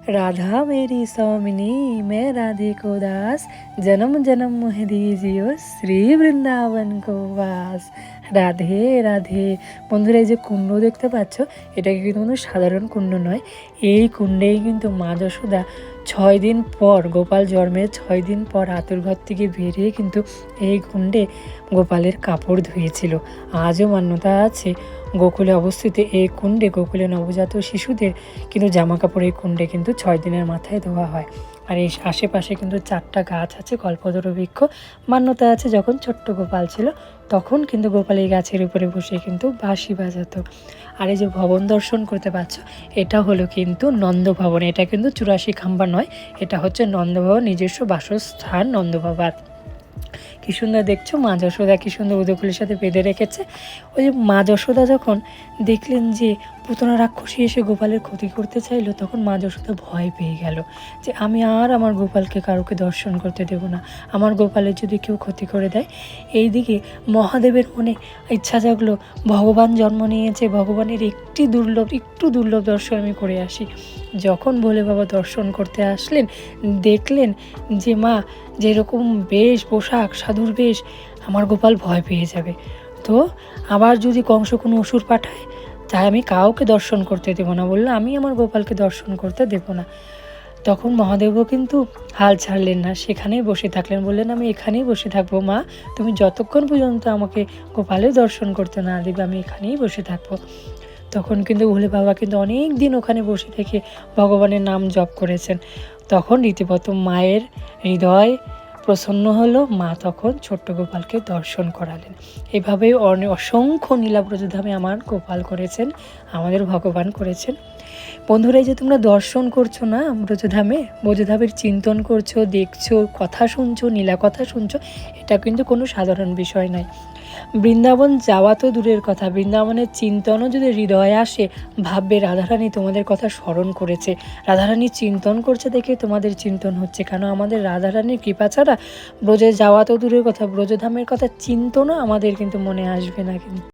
राधा मेरी सौमिनी मैं राधे को दास जन्म जन्म मोहे दीजियो শ্রী বৃন্দাবন কো বাস। রাধে রাধে। বন্ধুরা, এই যে কুণ্ড দেখতে পাচ্ছ, এটা কিন্তু কোনো সাধারণ কুণ্ড নয়। এই কুণ্ডেই কিন্তু মা যশোদা 6 দিন পর, গোপাল জন্মের 6 দিন পর আতুর ঘর থেকে বেরিয়ে কিন্তু এই কুণ্ডে গোপালের কাপড় ধুয়েছিল। আজও মান্যতা আছে গোকুলে অবস্থিত এই কুণ্ডে গোকুলে নবজাত শিশুদের কিন্তু জামা কাপড় এই কুণ্ডে কিন্তু 6 দিনের মাথায় ধোয়া হয়। আর এই আশেপাশে কিন্তু 4টা গাছ আছে, কল্পতরু বৃক্ষ। মান্যতা আছে যখন ছোট্ট গোপাল ছিল তখন কিন্তু গোপাল এই গাছের উপরে বসে কিন্তু বাঁশি বাজাতো। আর এই যে ভবন দর্শন করতে পারছো, এটা হলো কিন্তু নন্দভবন। এটা কিন্তু 84 খাম্বা নয়, এটা হচ্ছে নন্দভবন, নিজস্ব বাসস্থান নন্দবাবার। কী সুন্দর দেখছো, মা যশোদা কী সুন্দর উদয়কুলের সাথে বেঁধে রেখেছে। ওই যে মা যশোদা যখন দেখলেন যে পুতনা রাক্ষসী এসে গোপালের ক্ষতি করতে চাইলো, তখন মা যশোদা ভয় পেয়ে গেল যে আমি আর আমার গোপালকে কারোকে দর্শন করতে দেব না, আমার গোপালের যদি কেউ ক্ষতি করে দেয়। এইদিকে মহাদেবের মনে ইচ্ছা জাগলো, ভগবান জন্ম নিয়েছে, ভগবানের একটু দুর্লভ দর্শন আমি করে আসি। যখন ভোলে বাবা দর্শন করতে আসলেন, দেখলেন যে মা যেরকম বেশ পোশাক, সাধুর বেশ, আমার গোপাল ভয় পেয়ে যাবে, তো আবার যদি কংস কোনো অসুর পাঠায়, তাই আমি কাউকে দর্শন করতে দেবো না, বললো আমি আমার গোপালকে দর্শন করতে দেবো না। তখন মহাদেবও কিন্তু হাল ছাড়লেন না, সেখানেই বসে থাকলেন, বললেন আমি এখানেই বসে থাকবো মা, তুমি যতক্ষণ পর্যন্ত আমাকে গোপালের দর্শন করতে না দেবে আমি এখানেই বসে থাকবো। তখন কিন্তু ভোলে বাবা কিন্তু অনেক দিন ওখানে বসে থেকে ভগবানের নাম জপ করেছেন। তখন রীতিমত মায়ের হৃদয় প্রসন্ন হলো, মা তখন ছোট্ট গোপালকে দর্শন করালেন। এভাবেই অসংখ্য নীলাব্রজধামে আমার গোপাল করেছেন, আমাদের ভগবান করেছেন। বন্ধুরা, এই যে তোমরা দর্শন করছো না ব্রজধামে, ব্রজধামের চিন্তন করছো, দেখছো, কথা শুনছো, নীলা কথা শুনছো, এটা কিন্তু কোনো সাধারণ বিষয় নয়। বৃন্দাবন যাওয়া তো দূরের কথা, বৃন্দাবনের চিন্তনও যদি হৃদয়ে আসে, ভাববে রাধারানী তোমাদের কথা স্মরণ করেছে, রাধারানী চিন্তন করছে দেখে তোমাদের চিন্তন হচ্ছে। কেন আমাদের রাধারানীর কৃপা ছাড়া ব্রজে যাওয়া তো দূরের কথা, ব্রজধামের কথা চিন্তনও আমাদের কিন্তু মনে আসবে না কিন্তু।